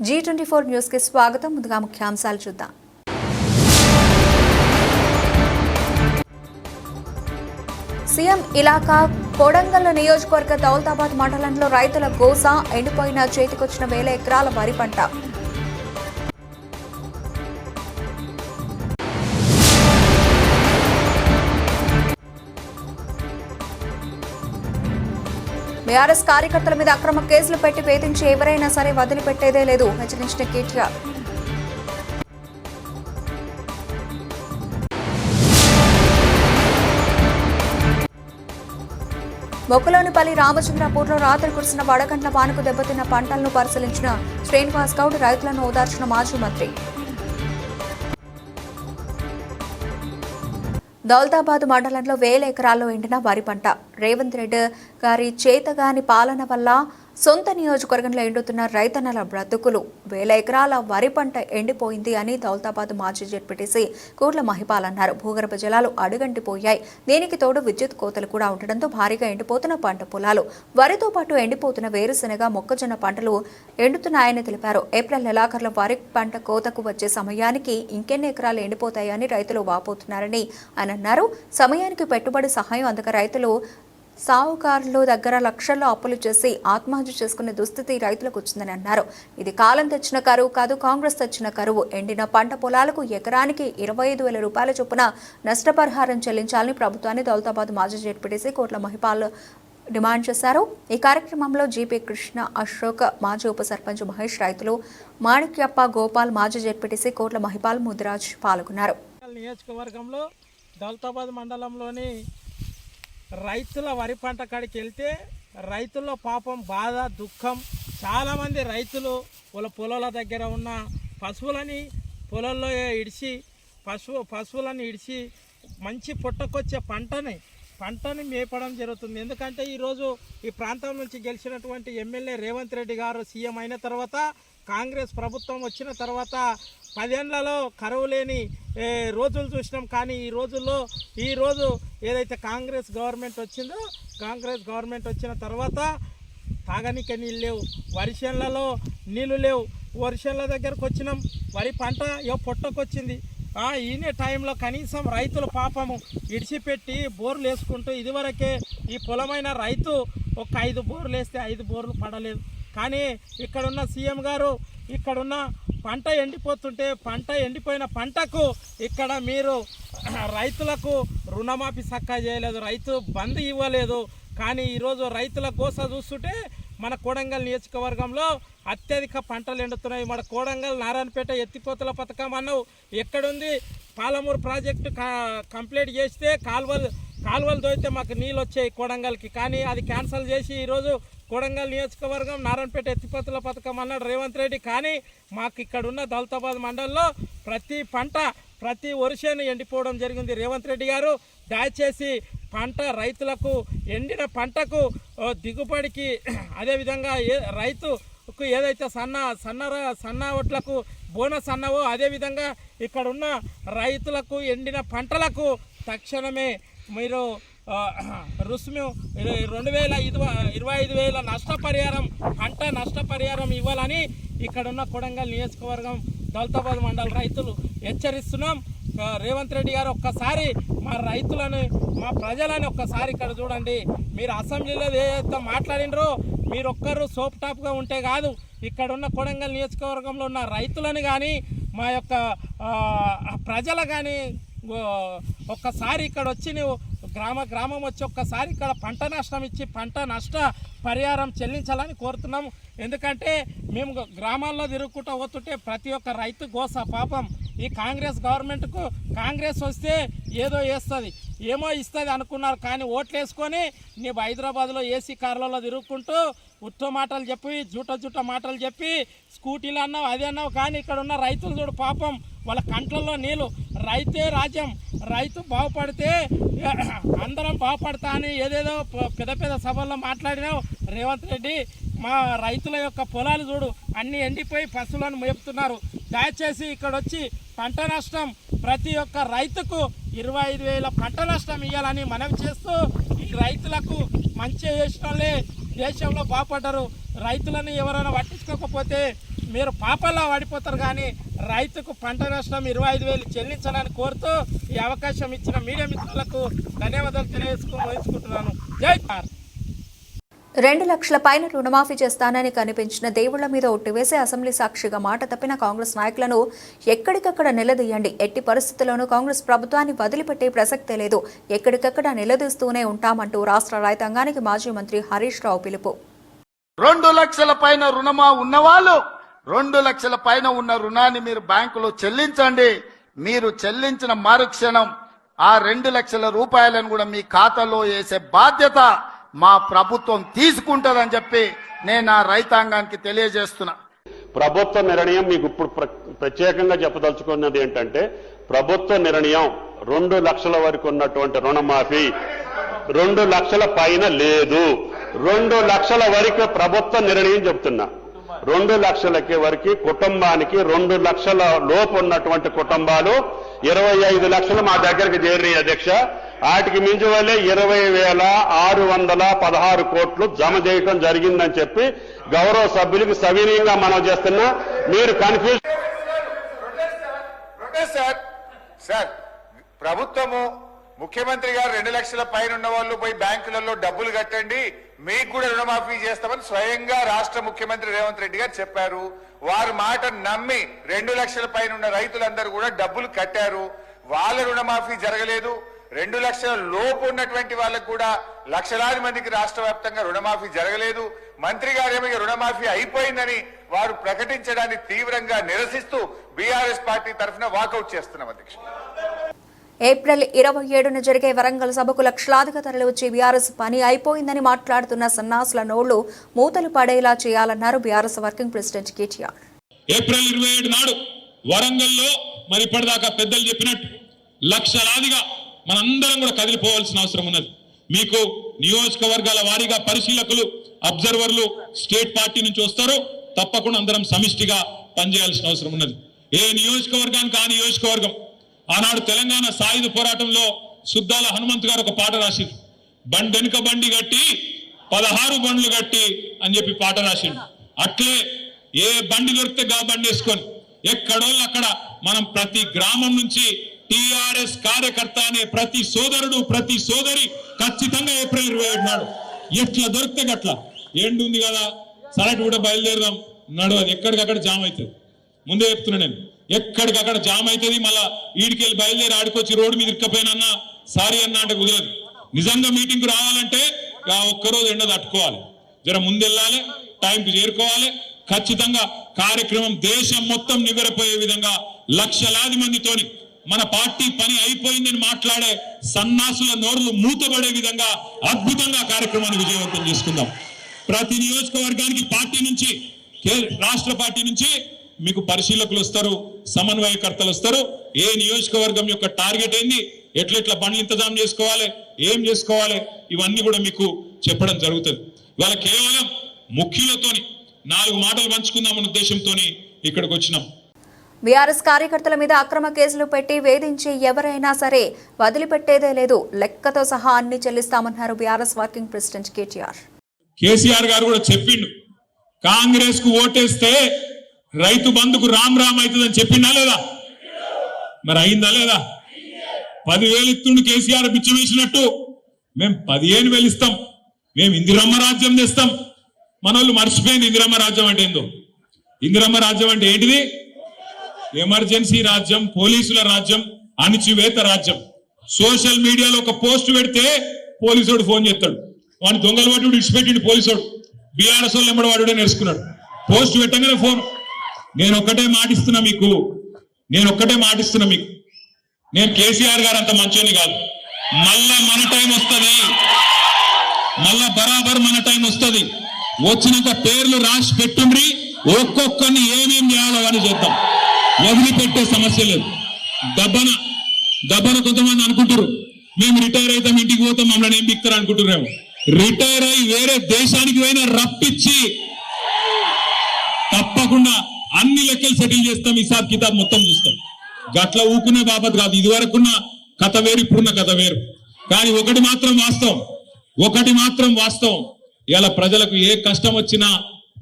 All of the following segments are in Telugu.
G24 న్యూస్ కి స్వాగతం. ముందుగా ముఖ్యాంశాలు చూద్దాం. సీఎం ఇలాకా కోడంగల్ నియోజకవర్గ దౌలతాబాద్ మండలంలో రైతుల గోస ఎండిపోయిన చేతికొచ్చిన 1000 ఎకరాల వరి పంట. బీఆర్ఎస్ కార్యకర్తల మీద అక్రమ కేసులు పెట్టి వేధించి ఎవరైనా సరే వదిలిపెట్టేదే లేదు హెచ్చరించిన కేటీఆర్. మొక్కలోనిపల్లి రామచంద్రపూర్లో రాత్రి కురిసిన వడగండ్ల వానకు దెబ్బతిన్న పంటలను పరిశీలించిన శ్రీనివాస్ గౌడ్ రైతులను ఓదార్చిన మాజీ మంత్రి. దౌలతాబాద్ మండలంలో 1000 ఎకరాల్లో ఎండిన వరి పంట. రేవంత్ రెడ్డి గారి చేతగాని పాలన వల్ల సొంత నియోజకవర్గంలో ఎండుతున్న రైతన్నల బ్రతుకులు. 1000 ఎకరాల వరి పంట ఎండిపోయింది అని దౌలతాబాద్ మాజీ జెడ్పీటీసీ కూర్ల మహిపాల్ అన్నారు. భూగర్భ జలాలు అడుగంటిపోయాయి. దీనికి తోడు విద్యుత్ కోతలు కూడా ఉండడంతో భారీగా ఎండిపోతున్న పంట పొలాలు. వరితో పాటు ఎండిపోతున్న వేరుశెనగ, మొక్కజొన్న పంటలు ఎండుతున్నాయని తెలిపారు. ఏప్రిల్ నెలాఖరులో వరి పంట కోతకు వచ్చే సమయానికి ఇంకెన్ని ఎకరాలు ఎండిపోతాయని రైతులు వాపోతున్నారని ఆయన అన్నారు. సమయానికి పెట్టుబడి సహాయం అందక రైతులు సావుకారుల దగ్గర లక్షల్లో అప్పులు చేసి ఆత్మహత్య చేసుకునే దుస్థితి రైతులకు వచ్చిందని అన్నారు. ఇది కాలం తెచ్చిన కరువు కాదు, కాంగ్రెస్ తెచ్చిన కరువు. ఎండిన పంట పొలాలకు ఎకరానికి 25,000 రూపాయల చొప్పున నష్టపరిహారం చెల్లించాలని ప్రభుత్వాన్ని దౌలతాబాద్ మాజీ జెడ్పీటీసీ కోట్ల మహిపాల్ డిమాండ్ చేశారు. ఈ కార్యక్రమంలో జీపీ కృష్ణ, అశోక్, మాజీ ఉప సర్పంచ్ మహేష్, రైతులు మాణిక్యప్ప, గోపాల్, మాజీ జెడ్పీటీసీ కోట్ల మహిపాల్, ముదిరాజ్ పాల్గొన్నారు. నియోజకవర్గంలో దౌలతాబాద్ మండలంలోని రైతుల వరి పంట కాడికి వెళ్తే రైతుల్లో పాపం, బాధ, దుఃఖం. చాలామంది రైతులు వాళ్ళ పొలాల దగ్గర ఉన్న పశువులని పొలంలో ఇడిచి పశువులను ఇడిచి మంచి పుట్టకొచ్చే పంటని మేపడం జరుగుతుంది. ఎందుకంటే ఈరోజు ఈ ప్రాంతం నుంచి గెలిచినటువంటి ఎమ్మెల్యే రేవంత్ రెడ్డి గారు సీఎం అయిన తర్వాత, కాంగ్రెస్ ప్రభుత్వం వచ్చిన తర్వాత 10 ఏళ్లలో కరువు లేని రోజులు చూసినాం. కానీ ఈరోజు ఏదైతే కాంగ్రెస్ గవర్నమెంట్ వచ్చిందో, కాంగ్రెస్ గవర్నమెంట్ వచ్చిన తర్వాత తాగనికే నీళ్ళు లేవు, వర్షంలలో నీళ్ళు లేవు. వర్షంల దగ్గరకు వచ్చినాం, వరి పంట పొట్టకొచ్చింది. ఈయనే టైంలో కనీసం రైతులు పాపము ఇడిచిపెట్టి బోర్లు వేసుకుంటూ, ఇదివరకే ఈ పొలమైన రైతు ఒక 5 బోర్లు వేస్తే 5 బోర్లు పడలేదు. కానీ ఇక్కడున్న సీఎం గారు ఇక్కడున్న పంట ఎండిపోతుంటే, ఎండిపోయిన పంటకు ఇక్కడ మీరు రైతులకు రుణమాఫీ చక్కగా చేయలేదు, రైతు బంద్ ఇవ్వలేదు. కానీ ఈరోజు రైతుల కోస చూస్తుంటే మన కోడంగల్ నియోజకవర్గంలో అత్యధిక పంటలు ఎండుతున్నాయి. మన కోడంగల్ నారాయణపేట ఎత్తిపోతల పథకం అన్నావు ఎక్కడుంది? పాలమూరు ప్రాజెక్టు కంప్లీట్ చేస్తే కాలువలు దోయితే మాకు నీళ్ళు వచ్చాయి కోడంగల్కి. కానీ అది క్యాన్సిల్ చేసి ఈరోజు కోడంగల్ నియోజకవర్గం నారాయణపేట ఎత్తిపోతల పథకం అన్నాడు రేవంత్ రెడ్డి. కానీ మాకు ఇక్కడున్న దౌలతాబాద్ మండలంలో ప్రతి పంట, ప్రతి వర్షాన్ని ఎండిపోవడం జరిగింది. రేవంత్ రెడ్డి గారు దయచేసి రైతులకు ఎండిన పంటకు దిగుబడికి, అదేవిధంగా రైతుకు ఏదైతే సన్న ఒట్లకు బోనస్ అన్నావో, అదేవిధంగా ఇక్కడున్న రైతులకు ఎండిన పంటలకు తక్షణమే మీరు రుసుము 25,000 నష్టపరిహారం, పంట నష్టపరిహారం ఇవ్వాలని ఇక్కడున్న కొడంగల్ నియోజకవర్గం దౌలతాబాద్ మండల రైతులు హెచ్చరిస్తున్నాం. రేవంత్ రెడ్డి గారు ఒక్కసారి మా రైతులను, మా ప్రజలను ఒక్కసారి ఇక్కడ చూడండి. మీరు అసెంబ్లీలో ఏదైతే మాట్లాడినరో మీరు ఒక్కరు సోప్ టాప్గా ఉంటే కాదు, ఇక్కడున్న కొడంగల్ నియోజకవర్గంలో ఉన్న రైతులను కానీ, మా యొక్క ప్రజలు కానీ ఒక్కసారి ఇక్కడ వచ్చి నువ్వు గ్రామం వచ్చి ఒక్కసారి ఇక్కడ పంట నష్టం ఇచ్చి పంట నష్ట పరిహారం చెల్లించాలని కోరుతున్నాము. ఎందుకంటే మేము గ్రామాల్లో తిరుగుకుంటూ పోతుంటే ప్రతి ఒక్క రైతు గోస పాపం. ఈ కాంగ్రెస్ గవర్నమెంట్కు కాంగ్రెస్ వస్తే ఏదో వేస్తుంది, ఏమో ఇస్తుంది అనుకున్నారు. కానీ ఓట్లు వేసుకొని నీవు హైదరాబాద్లో ఏసీ కార్లలో తిరుగుకుంటూ ఉత్త మాటలు చెప్పి, జూట మాటలు చెప్పి, స్కూటీలు అన్నావు, అది అన్నావు. కానీ ఇక్కడ ఉన్న రైతులు చూడు పాపం, వాళ్ళ కంట్లలో నీళ్ళు. రైతే రాజ్యం, రైతు బాగుపడితే అందరం బాగుపడతా అని ఏదేదో పెద్ద సభల్లో మాట్లాడినావు రేవంత్ రెడ్డి. మా రైతుల యొక్క పొలాలు చూడు, అన్నీ ఎండిపోయి పశువులను మేపుతున్నారు. దయచేసి ఇక్కడ వచ్చి పంట నష్టం ప్రతి ఒక్క రైతుకు 25,000 పంట నష్టం ఇవ్వాలని మనవి చేస్తూ, ఈ రైతులకు మంచి చేసిన వాళ్ళే దేశంలో బాగుపడ్డారు. రైతులను ఎవరైనా పట్టించుకోకపోతే మీరు పాపంలో పడిపోతారు. కానీ రైతుకు పంట నష్టం 25,000 చెల్లించాలని కోరుతూ ఈ అవకాశం ఇచ్చిన మీడియా మిత్రులకు ధన్యవాదాలు తెలియజేసుకుంటున్నాను. జై భారత్. 2 లక్షల పైన రుణమాఫీ చేస్తానని కనిపించిన దేవుళ్ల మీద ఒట్టివేసి అసెంబ్లీ సాక్షిగా మాట తప్పిన కాంగ్రెస్ నాయకులను ఎక్కడికక్కడ నిలదీయండి. ఎట్టి పరిస్థితుల్లోనూ కాంగ్రెస్ ప్రభుత్వాన్ని వదిలిపెట్టే ప్రసక్తే లేదు. ఎక్కడికక్కడ నిలదీస్తూనే ఉంటామంటూ రాష్ట్ర రైతాంగానికి మాజీ మంత్రి హరీష్ రావు పిలుపు. 2 లక్షల పైన రుణమా ఉన్నవాళ్ళు 2 లక్షల పైన ఉన్న రుణాన్ని మీరు బ్యాంకులో చెల్లించండి. మీరు చెల్లించిన మరుక్షణం ఆ 2 లక్షల రూపాయలను కూడా మీ ఖాతాలో వేసే బాధ్యత మా ప్రభుత్వం తీసుకుంటదని చెప్పి నేను ఆ రైతాంగానికి తెలియజేస్తున్నా. ప్రభుత్వ నిర్ణయం మీకు ఇప్పుడు ప్రత్యేకంగా చెప్పదలుచుకున్నది ఏంటంటే, ప్రభుత్వ నిర్ణయం 2 లక్షల వరకు ఉన్నటువంటి రుణమాఫీ 2 లక్షల పైన లేదు. 2 లక్షల వరకు ప్రభుత్వ నిర్ణయం చెప్తున్నా. 2 లక్షలకి వరకు కుటుంబానికి 2 లక్షల లోపు ఉన్నటువంటి కుటుంబాలు 25 లక్షలు మా దగ్గరికి చేరినాయి అధ్యక్ష. వాటికి మించి వల్లే 20,616 కోట్లు జమ చేయడం జరిగిందని చెప్పి గౌరవ సభ్యులకు సవినీయంగా మనం చేస్తున్నా. మీరు కన్ఫ్యూజ్ సార్, ప్రభుత్వము ముఖ్యమంత్రి గారు 2 లక్షల పైన ఉన్న వాళ్ళు పోయి బ్యాంకులలో డబ్బులు కట్టండి, మీకు కూడా రుణమాఫీ చేస్తామని స్వయంగా రాష్ట్ర ముఖ్యమంత్రి రేవంత్ రెడ్డి గారు చెప్పారు. వారి మాట నమ్మి 2 లక్షల పైన ఉన్న రైతులందరూ కూడా డబ్బులు కట్టారు. వాళ్ళ రుణమాఫీ జరగలేదు. 2 లక్షల లోపు ఉన్నటువంటి వాళ్ళకు కూడా లక్షలాది మందికి రాష్ట్ర వ్యాప్తంగా రుణమాఫీ జరగలేదు. మంత్రి గారేమో రుణమాఫీ అయిపోయిందని వారు ప్రకటించడాన్ని తీవ్రంగా నిరసిస్తూ బీఆర్ఎస్ పార్టీ తరఫున వాకౌట్ చేస్తున్నాం అధ్యక్ష. ఏప్రిల్ 27న జరిగే వరంగల్ సభకు లక్షలాదిగా తరలివచ్చి బీఆర్ఎస్ పని అయిపోయిందని మాట్లాడుతున్న సన్నాసుల నోళ్లు మూతలు పడేలా చేయాలన్నారు BRS working president KTR. April 27 నాడు వరంగల్లో మరి ఇప్పటిదాకా పెద్దలు చెప్పినట్టు లక్షలాదిగా మనందరం కూడా కదిలిపోవాల్సిన అవసరం ఉన్నది. మీకు నియోజకవర్గాల వారీగా పరిశీలకులు, అబ్జర్వర్లు స్టేట్ పార్టీ నుంచి వస్తారు. తప్పకుండా అందరం సమిష్టిగా పనిచేయాల్సిన అవసరం ఉన్నది. ఏ నియోజకవర్గానికి ఆ నియోజకవర్గం. ఆనాడు తెలంగాణ సాయుధ పోరాటంలో సుద్దాల హనుమంత్ గారు ఒక పాట రాసిండు. వెనుక బండి కట్టి 16 బండ్లు కట్టి అని చెప్పి పాట రాసిండు. అట్లే ఏ బండి దొరికితే గా బండి వేసుకొని ఎక్కడోళ్ళు అక్కడ మనం ప్రతి గ్రామం నుంచి టిఆర్ఎస్ కార్యకర్త అనే ప్రతి సోదరుడు, ప్రతి సోదరి ఖచ్చితంగా ఏప్రిల్ 27 నాడు ఎట్లా దొరికితే గట్ల ఎండు ఉంది కదా సరటి కూడా బయలుదేరదాం నడవదు. ఎక్కడికక్కడ జామ్ అవుతుంది. ముందే చెప్తున్నా నేను, ఎక్కడికక్కడ జామ్ అవుతుంది. మళ్ళా ఈడికెళ్ళి బయలుదేరి ఆడికొచ్చి రోడ్డు మీద ఇరుక్కపోయినా సారీ అన్న అంటే కుదరదు. నిజంగా మీటింగ్ రావాలంటే ఒక్కరోజు ఎండ తట్టుకోవాలి. జర ముందెళ్ళాలి, టైంకి చేరుకోవాలి. ఖచ్చితంగా కార్యక్రమం దేశం మొత్తం నివ్వెరపోయే విధంగా లక్షలాది మందితోని మన పార్టీ పని అయిపోయిందని మాట్లాడే సన్నాసుల నోర్లు మూతపడే విధంగా అద్భుతంగా కార్యక్రమాన్ని విజయవంతం చేసుకుందాం. ప్రతి నియోజకవర్గానికి పార్టీ నుంచి, రాష్ట్ర పార్టీ నుంచి మీకు పరిశీలకులు వస్తారు, సమన్వయకర్తలు వస్తారు. ఏ నియోజకవర్గం యొక్క టార్గెట్ ఏంది, ఎట్లెట్లా బండ్లు ఇంతజాం చేసుకోవాలి, ఏం చేసుకోవాలి, ఇవన్నీ కూడా మీకు చెప్పడం జరుగుతుంది. ఇవాళ కేవలం ముఖ్యులతోని 4 మాటలు పంచుకుందామన్న ఉద్దేశంతో ఇక్కడికి వచ్చినాం. బీఆర్ఎస్ కార్యకర్తల మీద అక్రమ కేసులు పెట్టి వేధించి ఎవరైనా సరే వదిలిపెట్టేదే లేదు. లెక్కతో సహా అన్ని చెల్లిస్తామన్నారు బీఆర్ఎస్ వర్కింగ్ ప్రెసిడెంట్ కేటీఆర్. కేసీఆర్ గారు కూడా చెప్పిండు, కాంగ్రెస్ కు ఓటేస్తే రైతు బంధుకు రామ్ రామ్ అవుతుందని చెప్పిందా లేదా? మరి అయిందా లేదా? 10,000 ఇస్తుండు కేసీఆర్ బిచ్చం వేసినట్టు. మేము 15,000 ఇస్తాం, మేము ఇందిరమ్మ రాజ్యం తెస్తాం. మన వాళ్ళు మర్చిపోయింది ఇందిరమ్మ రాజ్యం అంటే ఏందో. ఇందిరమ్మ రాజ్యం అంటే ఏంటిది? ఎమర్జెన్సీ రాజ్యం, పోలీసుల రాజ్యం, అణిచివేత రాజ్యం. సోషల్ మీడియాలో ఒక పోస్ట్ పెడితే పోలీసుడు ఫోన్ చేస్తాడు, వాడిని దొంగలు పట్టుడు ఇడిచిపెట్టిండు పోలీసుడు. బీఆర్ఎస్ వాళ్ళు ఎంబడి వాడుడే నేర్చుకున్నాడు. పోస్ట్ పెట్టగానే ఫోన్. నేను ఒక్కటే మాటిస్తున్నా మీకు, నేను కేసీఆర్ గారు అంత మంచోని కాదు. మళ్ళా మన టైం వస్తుంది, మళ్ళా బరాబర్ మన టైం వస్తుంది. వచ్చినాక పేర్లు రాసి పెట్టుండ్రి, ఒక్కొక్కరిని ఏమేం చేయాలో అని చేద్దాం. వదిలిపెట్టే సమస్య లేదు. దబ్బన కొంతమంది అనుకుంటారు మేము రిటైర్ అవుతాం, ఇంటికి పోతాం, మమ్మల్ని ఏం బిక్తారు అనుకుంటున్నాము. రిటైర్ అయి వేరే దేశానికి పోయినా రప్పించి తప్పకుండా అన్ని లెక్కలు సెటిల్ చేస్తాం. హిసాబ్ కితాబ్ మొత్తం చూస్తాం. గట్ల ఊకునే బాబత్ కాదు. ఇది వరకున్న కథ వేరు, ఇప్పుడున్న కథ వేరు. కానీ ఒకటి మాత్రం వాస్తవం, ఇలా ప్రజలకు ఏ కష్టం వచ్చినా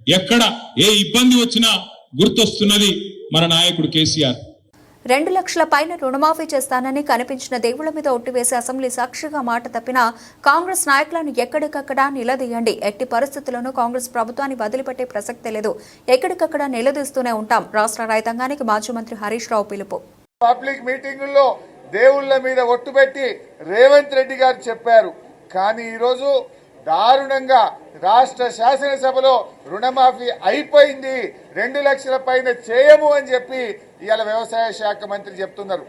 ఎక్కడ ఏ ఇబ్బంది వచ్చినా గుర్తొస్తున్నది మన నాయకుడు కేసీఆర్. 2 లక్షల పైన రుణమాఫీ చేస్తానని కనిపించిన దేవుళ్ల మీద ఒట్టివేసి అసెంబ్లీ సాక్షిగా మాట తప్పిన కాంగ్రెస్ నాయకులను ఎక్కడికక్కడ నిలదీయండి. ఎట్టి పరిస్థితుల్లోనూ కాంగ్రెస్ ప్రభుత్వాన్ని వదిలిపెట్టే ప్రసక్తే లేదు. ఎక్కడికక్కడ నిలదీస్తూనే ఉంటాం. రాష్ట్ర రైతాంగానికి మాజీ మంత్రి హరీష్ రావు పిలుపు. పబ్లిక్ మీటింగుల్లో దేవుళ్ల మీద ఒట్టుపెట్టి రేవంత్ రెడ్డి గారు చెప్పారు. కానీ ఈరోజు దారుణంగా రాష్ట్ర శాసనసభలో రుణమాఫీ అయిపోయింది, 2 లక్షల పైన చేయము అని చెప్పి ఇవాళ వ్యవసాయ శాఖ మంత్రి చెప్తున్నారు.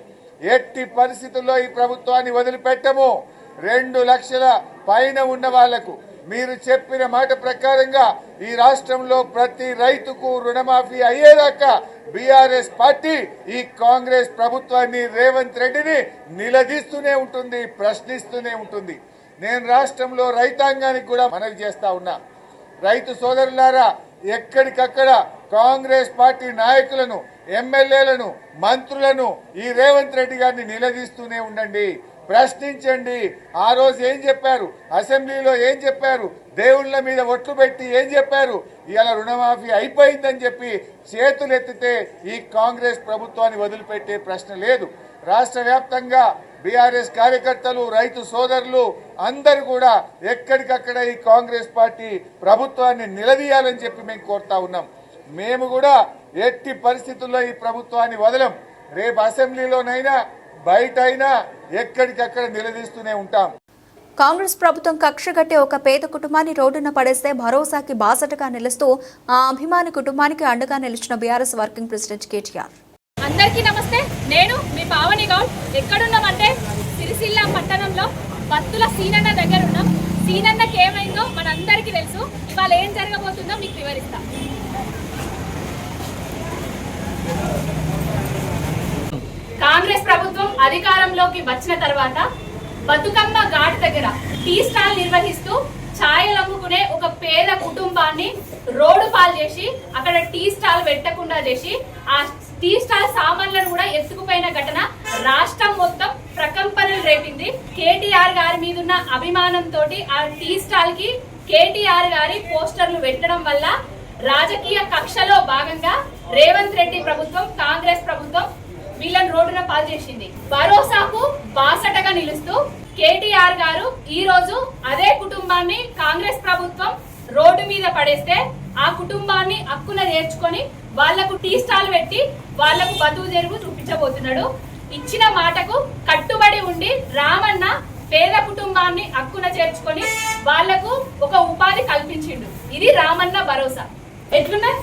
ఎట్టి పరిస్థితుల్లో ఈ ప్రభుత్వాన్ని వదిలిపెట్టము. 2 లక్షల పైన ఉన్న వాళ్లకు మీరు చెప్పిన మాట ప్రకారంగా ఈ రాష్ట్రంలో ప్రతి రైతుకు రుణమాఫీ అయ్యేదాకా బీఆర్ఎస్ పార్టీ ఈ కాంగ్రెస్ ప్రభుత్వాన్ని, రేవంత్ రెడ్డిని నిలదీస్తూనే ఉంటుంది, ప్రశ్నిస్తూనే ఉంటుంది. నేను రాష్ట్రంలో రైతాంగానికి కూడా మనవి చేస్తా ఉన్నా. రైతు సోదరులారా, ఎక్కడికక్కడ కాంగ్రెస్ పార్టీ నాయకులను, ఎమ్మెల్యేలను, మంత్రులను ఈ రేవంత్ రెడ్డి గారిని నిలదీస్తూనే ఉండండి, ప్రశ్నించండి. ఆ రోజు ఏం చెప్పారు, అసెంబ్లీలో ఏం చెప్పారు, దేవుళ్ల మీద ఒట్లు పెట్టి ఏం చెప్పారు, ఇవాళ రుణమాఫీ అయిపోయిందని చెప్పి చేతులెత్తితే ఈ కాంగ్రెస్ ప్రభుత్వాన్ని వదిలిపెట్టే ప్రశ్న లేదు. రాష్ట్ర వ్యాప్తంగా బీఆర్ఎస్ కార్యకర్తలు, రైతు సోదరులు అందరూ కూడా ఎక్కడికక్కడ ఈ కాంగ్రెస్ పార్టీ ప్రభుత్వాన్ని నిలదీయాలని చెప్పి మేము కోరుతా ఉన్నాం. మేము కూడా ఎట్టి పరిస్థితుల్లో ఈ ప్రభుత్వాన్ని వదలం. రేపు అసెంబ్లీలోనైనా బయట అయినా ఎక్కడికక్కడ నిలదీస్తూనే ఉంటాం. కాంగ్రెస్ ప్రభుత్వం కక్షగట్టి ఒక పేద కుటుంబాన్ని రోడ్డున పడేస్తే భరోసాకి బాసటగా నిలుస్తూ ఆ అభిమాని కుటుంబానికి అండగా నిలిచిన బీఆర్ఎస్ వర్కింగ్ ప్రెసిడెంట్ కేటీఆర్. అందరికీ నమస్తే. నేను మీ పావని గౌడ్. ఎక్కడున్నామంటే సిరిసిల్ల పట్టణంలో బత్తుల సీనన్న దగ్గర ఉన్నాం. సీనన్నకి ఏమైందో మనందరికీ తెలుసు. ఇవాళ ఏం జరగబోతుందో మీకు వివరిస్తా. కాంగ్రెస్ ప్రభుత్వం అధికారంలోకి వచ్చిన తర్వాత బతుకమ్మ ఘాట్ దగ్గర టీ స్టాల్ నిర్వహిస్తూ ఛాయలు అమ్ముకునే ఒక పేద కుటుంబాన్ని రోడ్డు పాలు చేసి అక్కడ టీ స్టాల్ పెట్టకుండా చేసి ఆ టీ స్టాల్ సామాన్లను కూడా ఎత్తుకుపోయిన ఘటన రాష్ట్రం మొత్తం ప్రకంపనలు రేపింది. కేటీఆర్ గారి మీద ఉన్న అభిమానంతో ఆ టీ స్టాల్ కి కేటీఆర్ గారి పోస్టర్లు పెట్టడం వల్ల రాజకీయ కక్షలో భాగంగా రేవంత్ రెడ్డి ప్రభుత్వం, కాంగ్రెస్ ప్రభుత్వం వీళ్ళని రోడ్డున పాలు చేసింది. భరోసాకు బాసటగా నిలుస్తూ కేటీఆర్ గారు ఈ రోజు అదే కుటుంబాన్ని కాంగ్రెస్ ప్రభుత్వం రోడ్డు మీద పడేస్తే ఆ కుటుంబాన్ని హక్కున నేర్చుకొని వాళ్లకు టీ స్టాల్ పెట్టి వాళ్లకు బతుకు తెరువు చూపించబోతున్నాడు. ఇచ్చిన మాటకు కట్టుబడి ఉండి రామన్న పేద కుటుంబాన్ని హక్కున చేర్చుకొని వాళ్లకు ఒక ఉపాధి కల్పించిండు. ఇది రామన్న భరోసా. ఎట్లున్నాయి?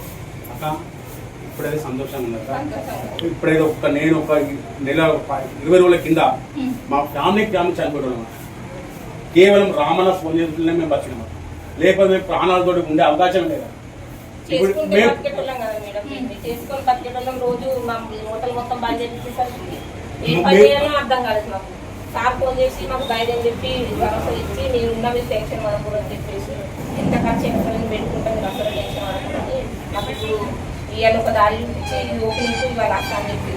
ఇప్పుడైతే సంతోషంగా ఉంది. ఇప్పుడైతే నేను ఒక నెల 20 రోజుల కింద మా ఫ్యామిలీ చనిపోయాం. కేవలం రామన్న ఫోన్ చేస్తుంటే మేము బతికినాం. లేకపోతే మేము ప్రాణాలతో ఉండే అవకాశం లేదా? అర్థం కాలేదు మాకు. సార్ ఫోన్ చేసి మాకు ధైర్యం చెప్పి భరోసా ఇచ్చి నేను ఉన్న మీరు టెన్షన్ పడకూడదు అని చెప్పేసి ఎంత ఖర్చు ఎక్కువ పెట్టుకుంటాం మీరు అసలు టెన్షన్ పడకూడదు. మాకు ఇప్పుడు ఇవాళ ఒక దారి చూపించి ఓపెనింగ్ ఇవాళ అక్క అని చెప్పి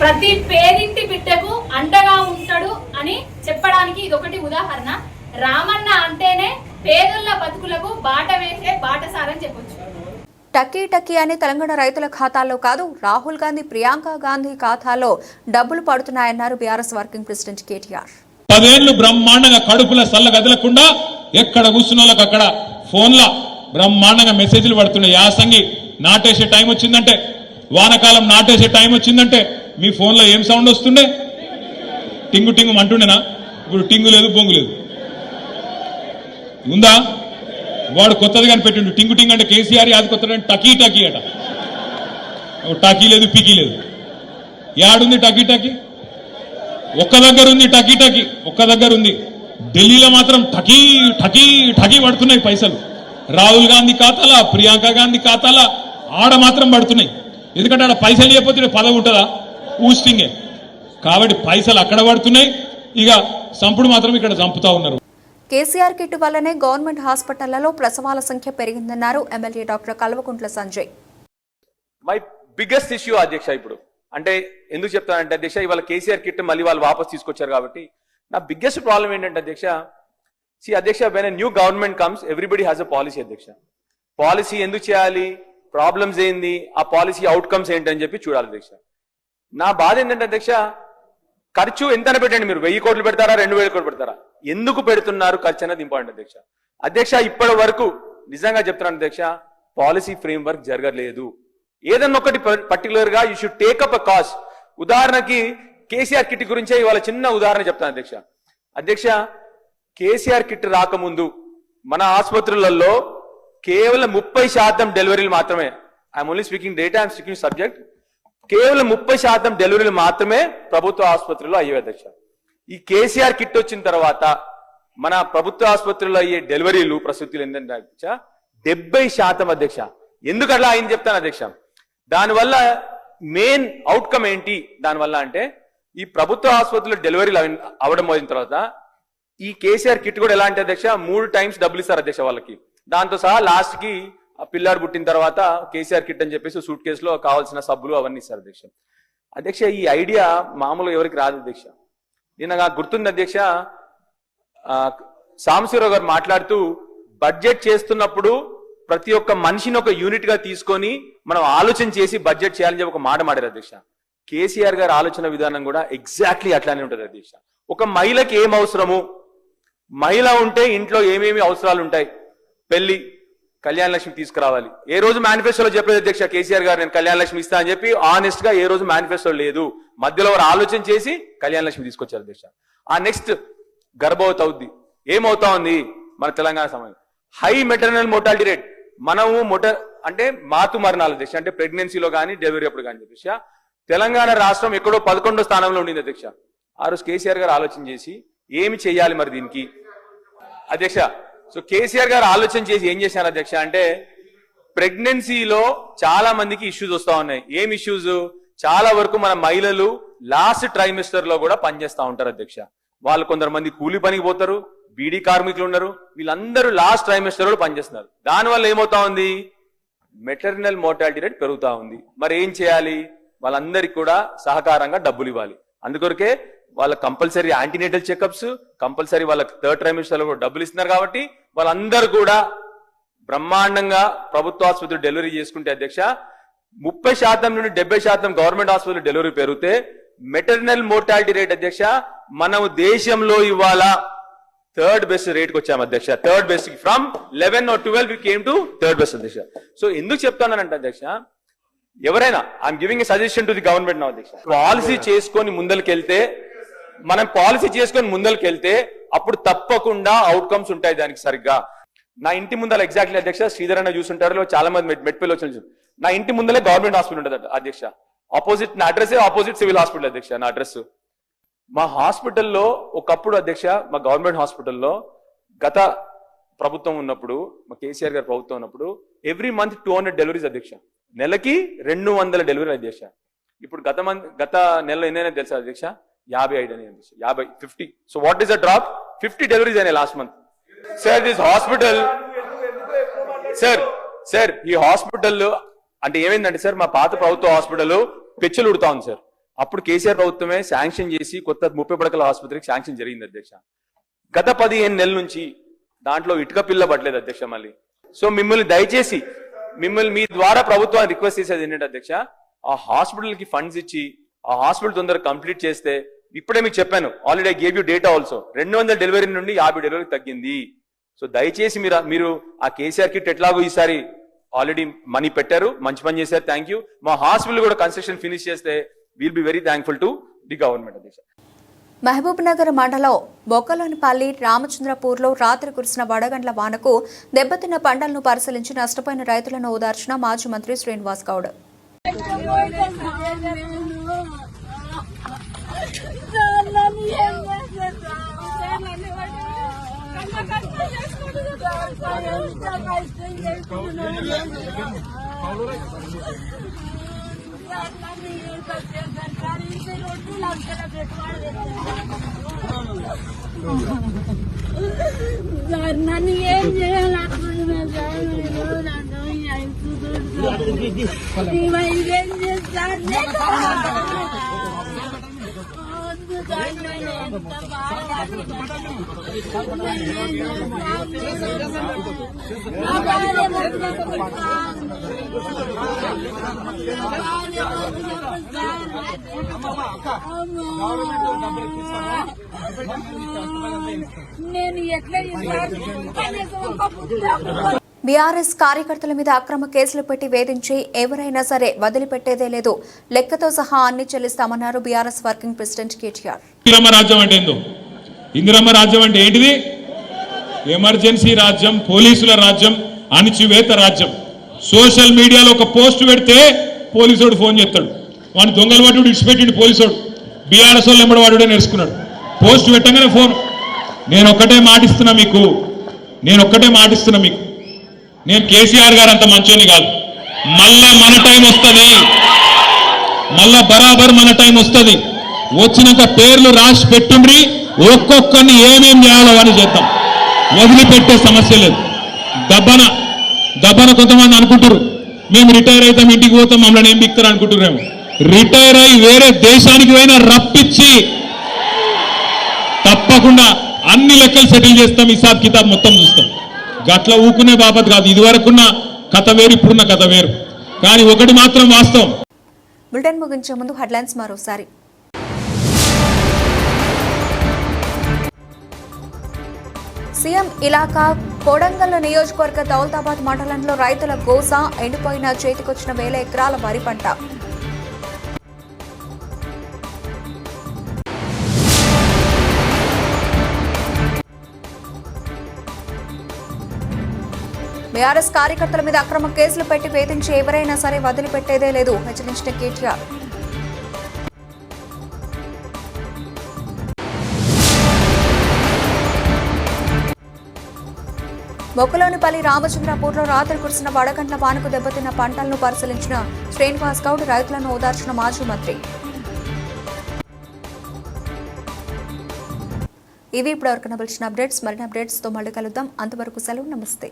ప్రతి పేరింటి బిడ్డకు అండగా ఉంటాడు అని చెప్పడానికి ఇదొకటి ఉదాహరణ. రామన్న అంటేనే పేదల బతుకులకు బాట వేసే బాటసారని చెప్పొచ్చు. టకీ టకీ అని తెలంగాణ రైతుల ఖాతాల్లో కాదు, రాహుల్ గాంధీ, ప్రియాంక గాంధీ ఖాతాలో డబ్బులు పడుతున్నాయన్నారు బీఆర్ఎస్ వర్కింగ్ ప్రెసిడెంట్ కేటీఆర్. 10 ఏళ్లు బ్రహ్మాండంగా కడుపుల సల్ల గదలకుండా ఎక్కడ కూర్చున్నోళ్ళకి అక్కడ ఫోన్ల బ్రహ్మాండంగా మెసేజ్లు పడుతున్నాయి. యాసంగి నాటేసే టైం వచ్చిందంటే, వానకాలం నాటేసే టైం వచ్చిందంటే మీ ఫోన్లో ఏం సౌండ్ వస్తుండే? టింగు టింగు అంటుండేనా? ఇప్పుడు టింగు లేదు, బొంగు లేదు. ఉందా? వాడు కొత్తది కనిపెట్టిండు. టింగు టింగ్ అంటే కేసీఆర్ యాది కొత్త టకీ టకీ అట. టకీ లేదు, పికీ లేదు. యాడుంది టకీ టకీ? ఒక్క దగ్గర ఉంది టకీ టకీ, ఒక్క దగ్గర ఉంది. ఢిల్లీలో మాత్రం టకీ టకీ టకీ పడుతున్నాయి పైసలు. రాహుల్ గాంధీ ఖాతాలా, ప్రియాంక గాంధీ ఖాతాలా ఆడ మాత్రం పడుతున్నాయి. ఎందుకంటే ఆడ పైసలు లేకపోతే పదవి ఉంటుందా? ఊస్టింగే. కాబట్టి పైసలు అక్కడ పడుతున్నాయి. ఇక సంపుడు మాత్రం ఇక్కడ చంపుతా ఉన్నారు. కేసీఆర్ కిట్ వల్లనే గవర్నమెంట్ హాస్పిటళ్లలో ప్రసవాల సంఖ్య పెరిగిందన్నారు MLA doctor Kalvakuntla Sanjay. My biggest issue అధ్యక్ష ఇప్పుడు అంటే ఎందుకు చెప్తానంటే అధ్యక్ష, ఇవాళ కేసీఆర్ కిట్ మళ్ళీ వాళ్ళు వాపస్ తీసుకొచ్చారు కాబట్టి నా బిగ్గెస్ట్ ప్రాబ్లం ఏంటంటే అధ్యక్ష, అధ్యక్ష when a new government comes everybody has a policy అధ్యక్ష. పాలసీ ఎందుకు చేయాలి, ప్రాబ్లమ్స్ ఏంది, ఆ పాలసీ అవుట్కమ్స్ ఏంటి అని చెప్పి చూడాలి అధ్యక్ష. నా బాధ ఏంటంటే అధ్యక్ష, ఖర్చు ఎంతైనా పెట్టండి, మీరు 1000 కోట్లు పెడతారా 2000 కోట్లు పెడతారా, ఎందుకు పెడుతున్నారు ఖర్చు అనేది ఇంపార్టెంట్ అధ్యక్ష. అధ్యక్ష ఇప్పటి వరకు నిజంగా చెప్తున్నాను అధ్యక్ష, పాలసీ ఫ్రేమ్ వర్క్ జరగలేదు. ఏదన్నా ఒకటి పర్టికులర్ గా you should take up a cause. ఉదాహరణకి కేసీఆర్ కిట్ గురించే ఇవాళ చిన్న ఉదాహరణ చెప్తాను అధ్యక్ష. అధ్యక్ష కేసీఆర్ కిట్ రాకముందు మన ఆసుపత్రులలో కేవలం 30% డెలివరీలు మాత్రమే, I'm only speaking data, I'm speaking subject, కేవలం 30% డెలివరీలు మాత్రమే ప్రభుత్వ ఆసుపత్రుల్లో అయ్యే అధ్యక్ష. ఈ కేసీఆర్ కిట్ వచ్చిన తర్వాత మన ప్రభుత్వ ఆసుపత్రుల్లో అయ్యే డెలివరీలు ప్రసూతులు ఏంటంటే అధ్యక్ష 70% అధ్యక్ష. ఎందుకు అట్లా అయింది చెప్తాను అధ్యక్ష. దానివల్ల మెయిన్ అవుట్కమ్ ఏంటి దానివల్ల అంటే, ఈ ప్రభుత్వ ఆసుపత్రుల్లో డెలివరీలు అవడం అయిన తర్వాత ఈ కేసీఆర్ కిట్ కూడా ఎలా అంటే అధ్యక్ష 3 times డబ్బులు ఇస్తారు అధ్యక్ష వాళ్ళకి. దాంతో సహా లాస్ట్ కి ఆ పిల్లాడు పుట్టిన తర్వాత కేసీఆర్ కిట్ అని చెప్పేసి సూట్ కేసులో కావాల్సిన సబ్బులు అవన్నీ ఇస్తారు అధ్యక్ష. అధ్యక్ష ఈ ఐడియా మామూలుగా ఎవరికి రాదు అధ్యక్ష. నేను నాకు గుర్తుంది అధ్యక్ష, సాంబశివరావు గారు మాట్లాడుతూ బడ్జెట్ చేస్తున్నప్పుడు ప్రతి ఒక్క మనిషిని ఒక యూనిట్ గా తీసుకొని మనం ఆలోచన చేసి బడ్జెట్ చేయాలని చెప్పి ఒక మాట మాడారు అధ్యక్ష. కేసీఆర్ గారి ఆలోచన విధానం కూడా ఎగ్జాక్ట్లీ అట్లానే ఉంటుంది అధ్యక్ష. ఒక మహిళకి ఏం అవసరము, మహిళ ఉంటే ఇంట్లో ఏమేమి అవసరాలు ఉంటాయి, పెళ్లి, కళ్యాణ లక్ష్మి తీసుకురావాలి. ఏ రోజు మేనిఫెస్టోలో చెప్పలేదు అధ్యక్ష కేసీఆర్ గారు నేను కళ్యాణ లక్ష్మి ఇస్తా అని చెప్పి, ఆనెస్ట్ గా ఏ రోజు మేనిఫెస్టో లేదు. మధ్యలో వారు ఆలోచన చేసి కళ్యాణ లక్ష్మి తీసుకొచ్చారు అధ్యక్ష. ఆ నెక్స్ట్ గర్భవతి అవుద్ది, ఏమవుతా ఉంది మన తెలంగాణ సమయం, హై మెటర్నల్ మోర్టాలిటీ రేట్. మనము అంటే మాతృ మరణాలు అధ్యక్ష, అంటే ప్రెగ్నెన్సీలో కానీ డెలివరీ అప్పుడు కానీ అధ్యక్ష తెలంగాణ రాష్ట్రం ఎక్కడో 11వ స్థానంలో ఉండింది అధ్యక్ష. ఆ రోజు కేసీఆర్ గారు ఆలోచన చేసి ఏమి చేయాలి మరి దీనికి అధ్యక్ష. సో కేసీఆర్ గారు ఆలోచన చేసి ఏం చేశారు అధ్యక్ష అంటే, ప్రెగ్నెన్సీలో చాలా మందికి ఇష్యూస్ వస్తా ఉన్నాయి. ఏం ఇష్యూస్, చాలా వరకు మన మహిళలు లాస్ట్ ట్రైమిస్టర్ లో కూడా పనిచేస్తా ఉంటారు అధ్యక్ష. వాళ్ళు కొందరు కూలి పనికి పోతారు, బీడీ కార్మికులు ఉన్నారు, వీళ్ళందరూ లాస్ట్ ట్రైమిస్టర్ లో పనిచేస్తున్నారు. దానివల్ల ఏమవుతా ఉంది, మెటర్నల్ మోర్టాలిటీ రేట్ పెరుగుతా ఉంది. మరి ఏం చేయాలి, వాళ్ళందరికీ కూడా సహకారంగా డబ్బులు ఇవ్వాలి. అందుకొరకే వాళ్ళ కంపల్సరీ యాంటీనేటల్ చెకప్స్, కంపల్సరీ వాళ్ళకి 3rd trimester లో కూడా డబ్బులు ఇస్తున్నారు. కాబట్టి వాళ్ళందరూ కూడా బ్రహ్మాండంగా ప్రభుత్వ ఆసుపత్రి డెలివరీ చేసుకుంటే అధ్యక్ష 30% నుండి 70% గవర్నమెంట్ ఆసుపత్రి డెలివరీ పెరిగితే మెటర్నల్ మోర్టాలిటీ రేట్ అధ్యక్ష మనం దేశంలో ఇవాళ 3rd best రేట్కి వచ్చాము అధ్యక్ష. 3rd best from 11 or 12 we came to 3rd best అధ్యక్ష. సో ఎందుకు చెప్తానంటే అధ్యక్ష, ఎవరైనా I'm giving a suggestion to the government నా అధ్యక్ష, పాలసీ చేసుకొని ముందరికెళ్తే, మనం పాలసీ చేసుకొని ముందరికెళ్తే అప్పుడు తప్పకుండా అవుట్కమ్స్ ఉంటాయి దానికి సరిగ్గా. నా ఇంటి ముందర ఎగ్జాక్ట్లీ అధ్యక్ష, శ్రీధర్ అన్న చూస్తుంటారు, చాలా మంది మెట్పల్లి వచ్చి, నా ఇంటి ముందరే గవర్నమెంట్ హాస్పిటల్ ఉంటుంది అధ్యక్ష. ఆపోజిట్ నా అడ్రస్ ఆపోజిట్ సివిల్ హాస్పిటల్ అధ్యక్ష నా అడ్రస్. మా హాస్పిటల్లో ఒకప్పుడు అధ్యక్ష, మా గవర్నమెంట్ హాస్పిటల్లో గత ప్రభుత్వం ఉన్నప్పుడు, మా కేసీఆర్ గారి ప్రభుత్వం ఉన్నప్పుడు ఎవ్రీ మంత్ 200 డెలివరీస్ అధ్యక్ష, నెలకి 200 డెలివరీ అధ్యక్ష. ఇప్పుడు గత నెలలో ఎన్నైనా తెలుసా అధ్యక్ష, 55 అని అధ్యక్ష, 50. So what is the drop, 50 deliveries అయినాయి last month. Sir this hospital sir ఈ హాస్పిటల్ అంటే ఏమైందంటే సార్, మా పాత ప్రభుత్వ హాస్పిటల్ పెచ్చులు ఉడుతా ఉంది సార్. అప్పుడు కేసీఆర్ ప్రభుత్వమే శాంక్షన్ చేసి కొత్త 30 పడకల ఆసుపత్రికి శాంక్షన్ జరిగింది అధ్యక్ష. గత 15 నెలల నుంచి దాంట్లో ఇటుక పిల్ల పడలేదు అధ్యక్ష మళ్ళీ. సో మిమ్మల్ని దయచేసి మీ ద్వారా ప్రభుత్వాన్ని రిక్వెస్ట్ చేసేది ఏంటంటే అధ్యక్ష, ఆ హాస్పిటల్ కి ఫండ్స్ ఇచ్చి ఆ హాస్పిటల్ తొందరగా కంప్లీట్ చేస్తే, ఇప్పుడే మీకు చెప్పాను already I gave you data also, 200 delivery నుండి 50 డెలివరీ తగ్గింది. సో దయచేసి మీరు ఆ కేసీఆర్ కిట్ ఎట్లాగో ఈసారి ఆల్రెడీ మనీ పెట్టారు, మంచి పని చేశారు, థ్యాంక్ యూ. మా హాస్పిటల్ కూడా కన్స్ట్రక్షన్ ఫినిష్ చేస్తే will be very thankful to the government అధ్యక్ష. మహబూబ్ నగర్ మండలం బొక్కలోనిపల్లి రామచంద్రపూర్లో రాత్రి కురిసిన వడగండ్ల వానకు దెబ్బతిన్న పంటలను పరిశీలించి నష్టపోయిన రైతులను ఓదార్చిన మాజీ మంత్రి శ్రీనివాస్ గౌడ్. నన్ను ఏం చేయాలి, ఏం చేస్తారు వద్దు సార్, నేను ఎంత బాధపడుతున్నాను. నా భార్య బతుకుతుంది సార్. నా భార్య బతుకుతుంది సార్. నేను ఎట్లా ఇస్తాను? బీఆర్ఎస్ కార్యకర్తల మీద అక్రమ కేసులు పెట్టి వేధించి ఎవరైనా సరే వదిలిపెట్టేదే లేదు, లెక్కతో సహా అన్ని చెల్లిస్తామన్నారు బీఆర్ఎస్ వర్కింగ్ ప్రెసిడెంట్ కేటీఆర్. ఇందిరమ్మ రాజ్యం అంటే ఏందో, ఇందిరమ్మ రాజ్యం అంటే ఏంటిది? ఎమర్జెన్సీ రాజ్యం, పోలీసుల రాజ్యం, అణిచివేత రాజ్యం. సోషల్ మీడియాలో ఒక పోస్ట్ పెడితే పోలీసుడు ఫోన్ చేస్తాడు, వాడిని దొంగలు పట్టి ఇడిచిపెట్టిండు పోలీసుడు. బీఆర్ఎస్ వాళ్ళు ఎంబడవాడే నేర్చుకున్నాడు, పోస్ట్ పెట్టగానే ఫోన్. నేను ఒక్కటే మాటిస్తున్నా మీకు, నేను కేసీఆర్ గారు అంత మంచోని కాదు. మళ్ళా మన టైం వస్తుంది, మళ్ళా బరాబర్ మన టైం వస్తుంది. వచ్చినాక పేర్లు రాసి పెట్టుండ్రి, ఒక్కొక్కరిని ఏమేం చేయాలో అని చేద్దాం, వదిలిపెట్టే సమస్య లేదు. దబ్బన కొంతమంది అనుకుంటారు మేము రిటైర్ అవుతాం, ఇంటికి పోతాం, మమ్మల్ని ఏం బిక్తారు అనుకుంటున్నాము. రిటైర్ అయి వేరే దేశానికి పోయినా రప్పించి తప్పకుండా అన్ని లెక్కలు సెటిల్ చేస్తాం, హిసాబ్ కితాబ్ మొత్తం చూస్తాం. గట్ల ఊకునే బాపత్ కాదు. ఇదివరకున్న కథ వేరు, ఇప్పుడున్న కథ వేరు. కానీ ఒకటి మాత్రం వాస్తవం. బులెటిన్ ముగించే ముందు హెడ్లైన్స్ మరోసారి. సీఎం ఇలాకా కొడంగల్ నియోజకవర్గ దౌలతాబాద్ మండలంలో రైతుల గోస, ఎండిపోయిన చేతికొచ్చిన 1000 ఎకరాల వరి పంట. బీఆర్ఎస్ కార్యకర్తల మీద అక్రమ కేసులు పెట్టి వేధించి ఎవరైనా సరే వదిలిపెట్టేదే లేదు, హెచ్చరించిన కేటీఆర్. మొక్కలోనిపల్లి రామచంద్రపూర్లో రాత్రి కురిసిన వడగండ్ల వానకు దెబ్బతిన్న పంటలను పరిశీలించిన శ్రీనివాస్ గౌడ్, రైతులను ఓదార్చిన మాజీ మంత్రి. ఇవి ఇప్పటివరకు నవల్సిన అప్డేట్స్. మరిన్ని అప్డేట్స్తో మళ్ళీ కలుద్దాం. అంతవరకు సెలవు, నమస్తే.